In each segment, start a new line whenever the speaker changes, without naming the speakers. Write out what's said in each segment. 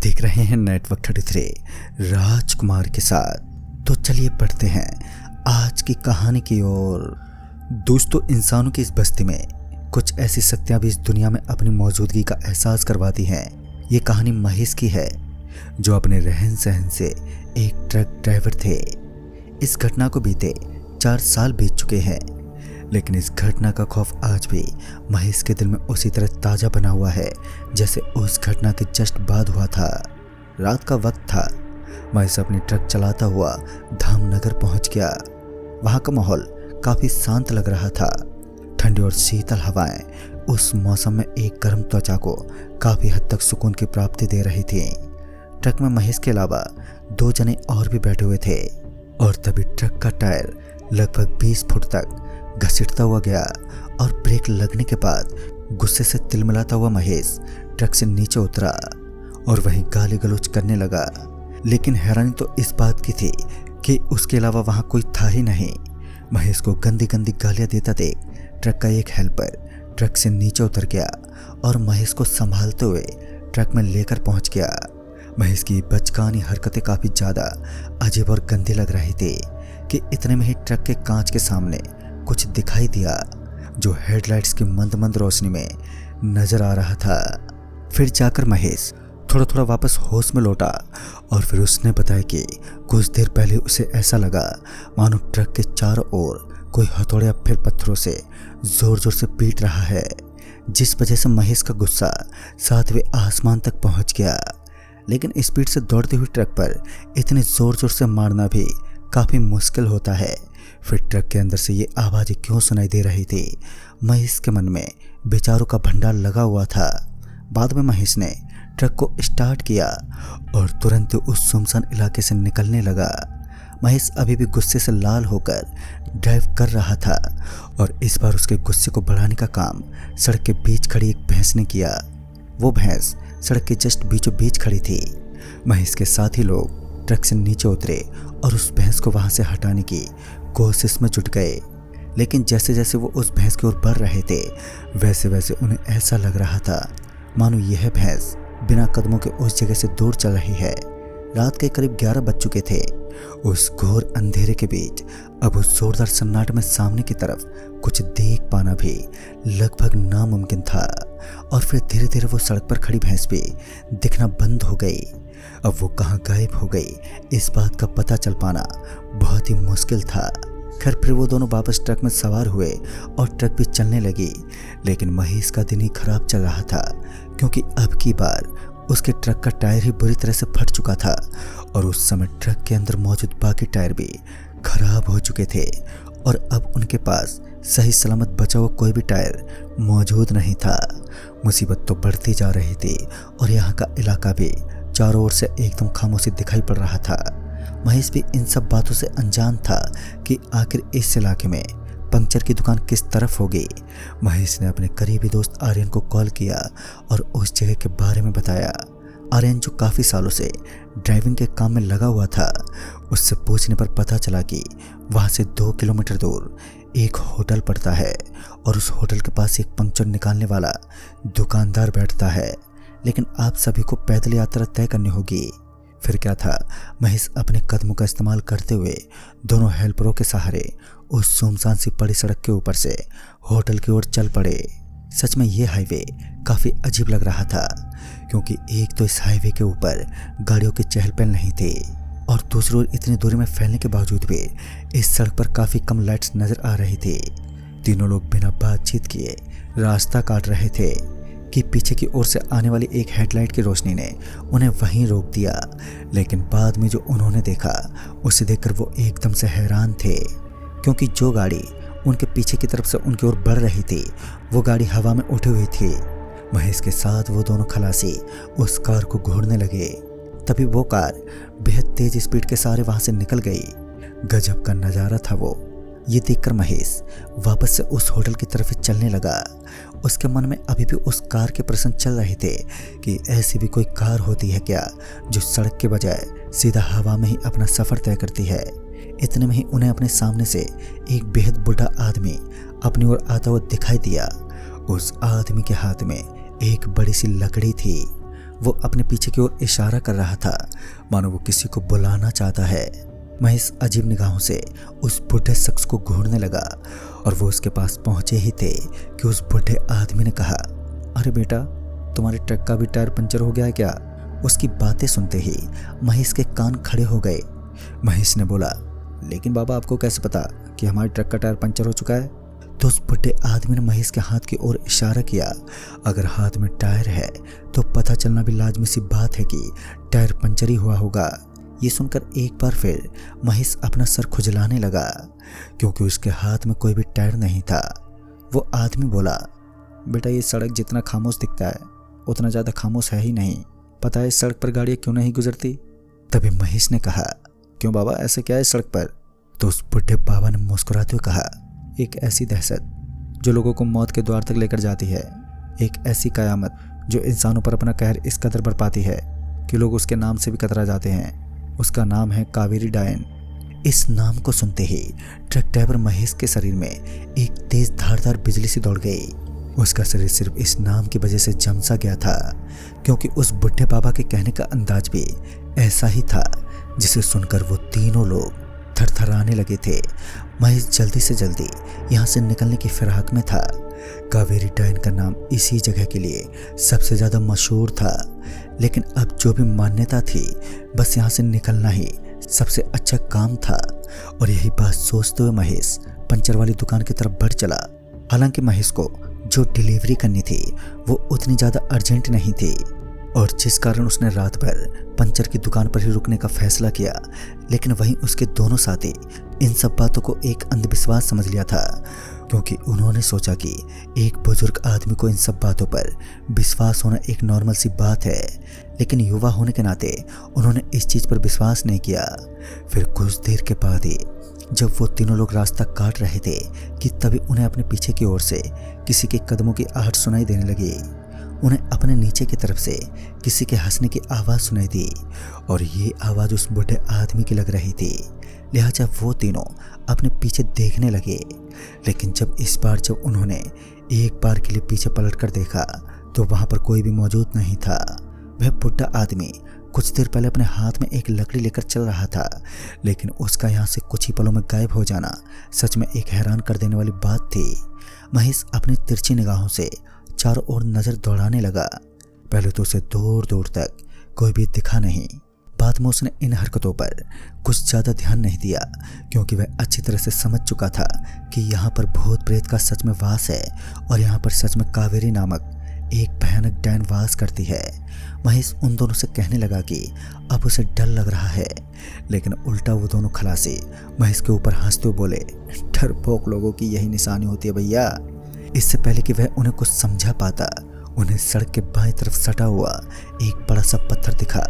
देख रहे हैं नेटवर्क 33 राजकुमार के साथ। तो चलिए पढ़ते हैं आज की कहानी की ओर। दोस्तों, इंसानों की इस बस्ती में कुछ ऐसी शक्तियां भी इस दुनिया में अपनी मौजूदगी का एहसास करवाती हैं। ये कहानी महेश की है, जो अपने रहन सहन से एक ट्रक ड्राइवर थे। इस घटना को बीते 4 साल बीत चुके हैं, लेकिन इस घटना का खौफ आज भी महेश के दिल में उसी तरह ताज़ा बना हुआ है जैसे उस घटना के जस्ट बाद हुआ था। रात का वक्त था। महेश अपनी ट्रक चलाता हुआ धामनगर पहुंच गया। वहां का माहौल काफ़ी शांत लग रहा था। ठंडी और शीतल हवाएं उस मौसम में एक गर्म त्वचा को काफ़ी हद तक सुकून की प्राप्ति दे रही थी। ट्रक में महेश के अलावा 2 जने और भी बैठे हुए थे, और तभी ट्रक का टायर लगभग 20 फुट तक घसीटता हुआ गया और ब्रेक लगने के बाद गुस्से से तिलमिलाता हुआ महेश ट्रक से नीचे उतरा और वहीं गाली गलौज करने लगा। लेकिन हैरानी तो इस बात की थी कि उसके अलावा वहां कोई था ही नहीं। महेश को गंदी गंदी गालियां देता देख ट्रक का एक हेल्पर ट्रक से नीचे उतर गया और महेश को संभालते हुए ट्रक में लेकर पहुंच गया। महेश की बचकानी हरकतें काफ़ी ज़्यादा अजीब और गंदी लग रही थी कि इतने में ही ट्रक के कांच के सामने कुछ दिखाई दिया, जो हेडलाइट्स की मंद मंद रोशनी में नजर आ रहा था। फिर जाकर महेश थोड़ा थोड़ा वापस होश में लौटा और फिर उसने बताया कि कुछ देर पहले उसे ऐसा लगा मानो ट्रक के चारों ओर कोई हथौड़े या फिर पत्थरों से जोर जोर से पीट रहा है, जिस वजह से महेश का गुस्सा 7वें आसमान तक पहुंच गया। लेकिन स्पीड से दौड़ती हुई ट्रक पर इतने जोर जोर से मारना भी काफ़ी मुश्किल होता है। फिर ट्रक के अंदर से ये आवाज़ें क्यों सुनाई दे रही थी? महेश के मन में विचारों का भंडार लगा हुआ था। बाद में महेश ने ट्रक को स्टार्ट किया और तुरंत उस सुनसान इलाके से निकलने लगा। महेश अभी भी गुस्से से लाल होकर ड्राइव कर रहा था, और इस बार उसके गुस्से को बढ़ाने का काम सड़क के बीच खड़ी एक भैंस ने किया। वो भैंस सड़क के जस्ट बीचों बीच खड़ी थी। महेश के साथ ही लोग ट्रक से नीचे उतरे और उस भैंस को वहां से हटाने की कोशिश में जुट गए। लेकिन जैसे जैसे वो उस भैंस की ओर बढ़ रहे थे, वैसे वैसे उन्हें ऐसा लग रहा था मानो यह भैंस बिना कदमों के उस जगह से दूर चल रही है। रात के करीब 11 बज चुके थे। उस घोर अंधेरे के बीच अब उस जोरदार सन्नाटे में सामने की तरफ कुछ देख पाना भी लगभग नामुमकिन था। और फिर धीरे धीरे वो सड़क पर खड़ी भैंस भी दिखना बंद हो गई। अब वो कहाँ गायब हो गई, इस बात का पता चल पाना बहुत ही मुश्किल था। खैर, फिर वो दोनों वापस ट्रक में सवार हुए और ट्रक भी चलने लगी। लेकिन महेश का दिन ही खराब चल रहा था, क्योंकि अब की बार उसके ट्रक का टायर ही बुरी तरह से फट चुका था, और उस समय ट्रक के अंदर मौजूद बाकी टायर भी खराब हो चुके थे, और अब उनके पास सही सलामत बचा हुआ कोई भी टायर मौजूद नहीं था। मुसीबत तो बढ़ती जा रही थी, और यहाँ का इलाका भी चारों ओर से एकदम खामोशी दिखाई पड़ रहा था। महेश भी इन सब बातों से अनजान था कि आखिर इस इलाके में पंक्चर की दुकान किस तरफ होगी। महेश ने अपने करीबी दोस्त आर्यन को कॉल किया और उस जगह के बारे में बताया। आर्यन, जो काफ़ी सालों से ड्राइविंग के काम में लगा हुआ था, उससे पूछने पर पता चला कि वहाँ से 2 किलोमीटर दूर एक होटल पड़ता है, और उस होटल के पास एक पंक्चर निकालने वाला दुकानदार बैठता है। लेकिन आप सभी को पैदल यात्रा तय करनी होगी। फिर क्या था, महेश अपने कदमों का इस्तेमाल करते हुए दोनों हेल्परों के सहारे उस सुनसान सी पड़ी सड़क के ऊपर से होटल की ओर चल पड़े। सच में ये हाईवे काफ़ी अजीब लग रहा था, क्योंकि एक तो इस हाईवे के ऊपर गाड़ियों की चहल पहल नहीं थी, और दूसरी ओर इतनी दूरी में फैलने के बावजूद भी इस सड़क पर काफ़ी कम लाइट्स नज़र आ रही थी। तीनों लोग बिना बातचीत किए रास्ता काट रहे थे कि पीछे की ओर से आने वाली एक हेडलाइट की रोशनी ने उन्हें वहीं रोक दिया। लेकिन बाद में जो उन्होंने देखा, उसे देखकर वो एकदम से हैरान थे, क्योंकि जो गाड़ी उनके पीछे की तरफ से उनकी ओर बढ़ रही थी, वो गाड़ी हवा में उठी हुई थी। महेश के साथ वो दोनों खलासी उस कार को घूरने लगे। तभी वो कार बेहद तेज स्पीड के सहारे वहां से निकल गई। गजब का नज़ारा था वो। ये देखकर महेश वापस से उस होटल की तरफ ही चलने लगा। उसके मन में अभी भी उस कार के प्रश्न चल रहे थे कि ऐसी भी कोई कार होती है क्या, जो सड़क के बजाय सीधा हवा में ही अपना सफ़र तय करती है। इतने में ही उन्हें अपने सामने से एक बेहद बूढ़ा आदमी अपनी ओर आता हुआ दिखाई दिया। उस आदमी के हाथ में एक बड़ी सी लकड़ी थी। वो अपने पीछे की ओर इशारा कर रहा था, मानो वो किसी को बुलाना चाहता है। महेश अजीब निगाहों से उस बूढ़े शख्स को घूरने लगा और वो उसके पास पहुंचे ही थे कि उस बूढ़े आदमी ने कहा, अरे बेटा, तुम्हारे ट्रक का भी टायर पंचर हो गया है क्या? उसकी बातें सुनते ही महेश के कान खड़े हो गए। महेश ने बोला, लेकिन बाबा आपको कैसे पता कि हमारे ट्रक का टायर पंचर हो चुका है? तो उस बुढ़े आदमी ने महेश के हाथ की ओर इशारा किया। अगर हाथ में टायर है तो पता चलना भी लाजमी सी बात है कि टायर पंचर ही हुआ होगा। ये सुनकर एक बार फिर महेश अपना सर खुजलाने लगा, क्योंकि उसके हाथ में कोई भी टायर नहीं था। वो आदमी बोला, बेटा, ये सड़क जितना खामोश दिखता है उतना ज़्यादा खामोश है ही नहीं। पता है इस सड़क पर गाड़ियाँ क्यों नहीं गुजरती? तभी महेश ने कहा, क्यों बाबा, ऐसा क्या है सड़क पर? तो उस बुढ़े बाबा ने मुस्कुराते हुए कहा, एक ऐसी दहशत जो लोगों को मौत के द्वार तक लेकर जाती है, एक ऐसी कयामत जो इंसानों पर अपना कहर इस कदर बरपाती है कि लोग उसके नाम से भी कतरा जाते हैं। उसका नाम है कावेरी डायन। इस नाम को सुनते ही ट्रक ड्राइवर महेश के शरीर में एक तेज धारदार बिजली सी दौड़ गई। उसका शरीर सिर्फ इस नाम की वजह से जम सा गया था, क्योंकि उस बुढ़े बाबा के कहने का अंदाज भी ऐसा ही था, जिसे सुनकर वो तीनों लोग थरथराने लगे थे। महेश जल्दी से जल्दी यहाँ से निकलने की फिराक में था। कावेरी डायन का नाम इसी जगह के लिए सबसे ज़्यादा मशहूर था, लेकिन अब जो भी मान्यता थी, बस यहाँ से निकलना ही सबसे अच्छा काम था। और यही बात सोचते हुए महेश पंचर वाली दुकान की तरफ बढ़ चला। हालांकि महेश को जो डिलीवरी करनी थी वो उतनी ज़्यादा अर्जेंट नहीं थी, और जिस कारण उसने रात भर पंचर की दुकान पर ही रुकने का फैसला किया, लेकिन वहीं उसके दोनों साथी इन सब बातों को एक अंधविश्वास समझ लिया था, क्योंकि उन्होंने सोचा कि एक बुजुर्ग आदमी को इन सब बातों पर विश्वास होना एक नॉर्मल सी बात है। लेकिन युवा होने के नाते उन्होंने इस चीज़ पर विश्वास नहीं किया। फिर कुछ देर के बाद ही जब वो तीनों लोग रास्ता काट रहे थे कि तभी उन्हें अपने पीछे की ओर से किसी के कदमों की आहट सुनाई देने लगी। उन्हें अपने नीचे की तरफ से किसी के हंसने की आवाज़ सुनाई दी, और ये आवाज़ उस बूढ़े आदमी की लग रही थी। लिहाजा वो तीनों अपने पीछे देखने लगे। लेकिन जब उन्होंने एक बार के लिए पीछे पलटकर देखा तो वहाँ पर कोई भी मौजूद नहीं था। वह बुढ़ा आदमी कुछ देर पहले अपने हाथ में एक लकड़ी लेकर चल रहा था, लेकिन उसका यहाँ से कुछ ही पलों में गायब हो जाना सच में एक हैरान कर देने वाली बात थी। महेश अपनी तिरछी निगाहों से चारों ओर नजर दौड़ाने लगा। पहले तो उसे दूर दूर तक कोई भी दिखा नहीं। बाद में उसने इन हरकतों पर कुछ ज़्यादा ध्यान नहीं दिया, क्योंकि वह अच्छी तरह से समझ चुका था कि यहाँ पर भूत प्रेत का सच में वास है, और यहाँ पर सच में कावेरी नामक एक भयानक डायन वास करती है। महेश उन दोनों से कहने लगा कि अब उसे डर लग रहा है, लेकिन उल्टा वो दोनों खलासी महेश के ऊपर हंसते हुए बोले, डरपोक लोगों की यही निशानी होती है भैया। इससे पहले कि वह उन्हें कुछ समझा पाता, उन्हें सड़क के बाएं तरफ सटा हुआ एक बड़ा सा पत्थर दिखा,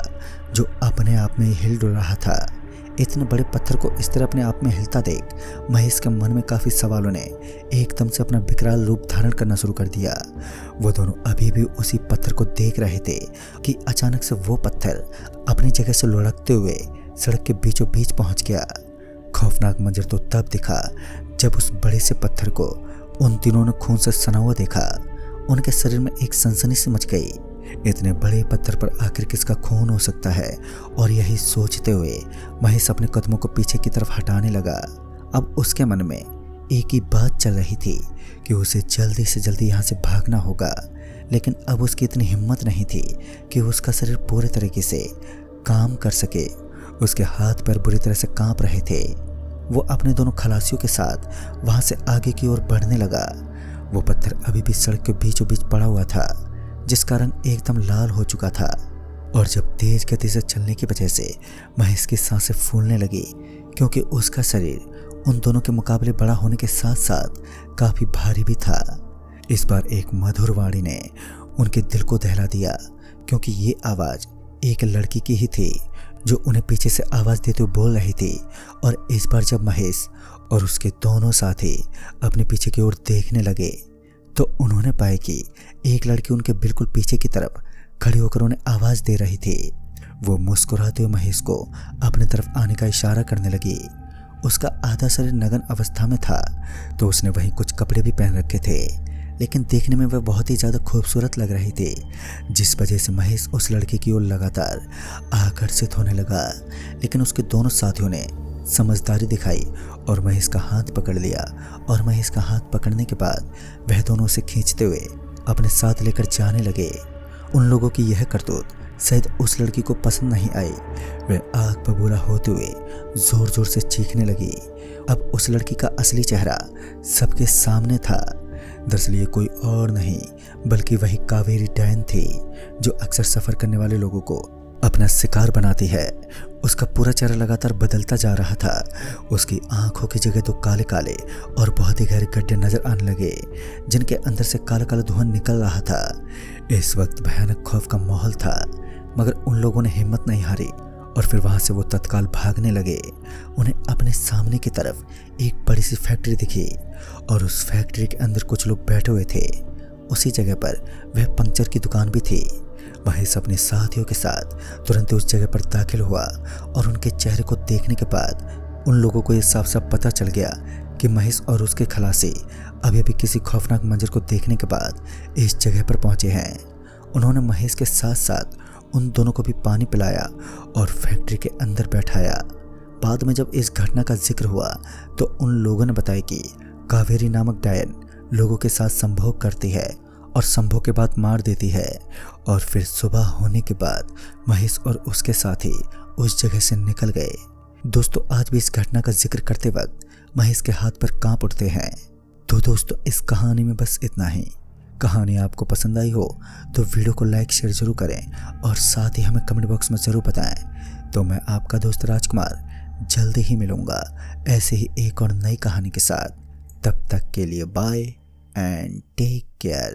जो अपने आप में हिल डुल रहा था। इतने बड़े पत्थर को इस तरह अपने आप में हिलता देख महेश के मन में काफ़ी सवालों ने एकदम से अपना विकराल रूप धारण करना शुरू कर दिया। वो दोनों अभी भी उसी पत्थर को देख रहे थे कि अचानक से वो पत्थर अपनी जगह से लुढ़कते हुए सड़क के बीचों बीच पहुंच गया। खौफनाक मंजर तो तब दिखा जब उस बड़े से पत्थर को उन तीनों ने खून से सना हुआ देखा। उनके शरीर में एक सनसनी सी मच गई। इतने बड़े पत्थर पर आखिर किसका खून हो सकता है? और यही सोचते हुए महेश अपने कदमों को पीछे की तरफ हटाने लगा। अब उसके मन में एक ही बात चल रही थी कि उसे जल्दी से जल्दी यहाँ से भागना होगा, लेकिन अब उसकी इतनी हिम्मत नहीं थी कि उसका शरीर पूरे तरीके से काम कर सके। उसके हाथ पैर बुरी तरह से कांप रहे थे। वो अपने दोनों खलासियों के साथ वहाँ से आगे की ओर बढ़ने लगा। वो पत्थर अभी भी सड़क के बीचों बीच पड़ा हुआ था, जिसका रंग एकदम लाल हो चुका था, और जब तेज गति से चलने की वजह से महेश की सांसें फूलने लगी, क्योंकि उसका शरीर उन दोनों के मुकाबले बड़ा होने के साथ साथ काफ़ी भारी भी था। इस बार एक मधुर वाणी ने उनके दिल को दहला दिया, क्योंकि ये आवाज़ एक लड़की की ही थी जो उन्हें पीछे से आवाज़ देते हुए बोल रही थी। और इस बार जब महेश और उसके दोनों साथी अपने पीछे की ओर देखने लगे तो उन्होंने पाया कि एक लड़की उनके बिल्कुल पीछे की तरफ खड़ी होकर उन्हें आवाज़ दे रही थी। वो मुस्कुराते हुए महेश को अपने तरफ आने का इशारा करने लगी। उसका आधा शरीर नग्न अवस्था में था, तो उसने वहीं कुछ कपड़े भी पहन रखे थे, लेकिन देखने में वह बहुत ही ज़्यादा खूबसूरत लग रही थी, जिस वजह से महेश उस लड़की की ओर लगातार आकर्षित होने लगा। लेकिन उसके दोनों साथियों ने समझदारी दिखाई और महेश का हाथ पकड़ लिया, और महेश का हाथ पकड़ने के बाद वह दोनों उसे खींचते हुए अपने साथ लेकर जाने लगे। उन लोगों की यह करतूत शायद उस लड़की को पसंद नहीं आई। वह आग बबूला होते हुए जोर जोर से चीखने लगी। अब उस लड़की का असली चेहरा सबके सामने था। दरअसल ये कोई और नहीं बल्कि वही कावेरी डायन थी, जो अक्सर सफ़र करने वाले लोगों को अपना शिकार बनाती है। उसका पूरा चेहरा लगातार बदलता जा रहा था। उसकी आंखों की जगह तो काले काले और बहुत ही गहरे गड्ढे नजर आने लगे, जिनके अंदर से काला काला धुआं निकल रहा था। इस वक्त भयानक खौफ का माहौल था, मगर उन लोगों ने हिम्मत नहीं हारी और फिर वहां से वो तत्काल भागने लगे। उन्हें अपने सामने की तरफ एक बड़ी सी फैक्ट्री दिखी और उस फैक्ट्री के अंदर कुछ लोग बैठे हुए थे। उसी जगह पर वह पंक्चर की दुकान भी थी। महेश अपने साथियों के साथ तुरंत उस जगह पर दाखिल हुआ और उनके चेहरे को देखने के बाद उन लोगों को यह साफ साफ पता चल गया कि महेश और उसके खलासी अभी अभी किसी खौफनाक मंजर को देखने के बाद इस जगह पर पहुंचे हैं। उन्होंने महेश के साथ साथ उन दोनों को भी पानी पिलाया और फैक्ट्री के अंदर बैठाया। बाद में जब इस घटना का जिक्र हुआ तो उन लोगों ने बताया कि कावेरी नामक डायन लोगों के साथ संभोग करती है और संभोग के बाद मार देती है, और फिर सुबह होने के बाद महेश और उसके साथी उस जगह से निकल गए। दोस्तों, आज भी इस घटना का जिक्र करते वक्त महेश के हाथ पर कांप उठते हैं। तो दोस्तों, इस कहानी में बस इतना ही। कहानी आपको पसंद आई हो तो वीडियो को लाइक शेयर जरूर करें और साथ ही हमें कमेंट बॉक्स में ज़रूर बताएं। तो मैं आपका दोस्त राजकुमार जल्दी ही मिलूंगा ऐसे ही एक और नई कहानी के साथ। तब तक के लिए बाय एंड टेक केयर।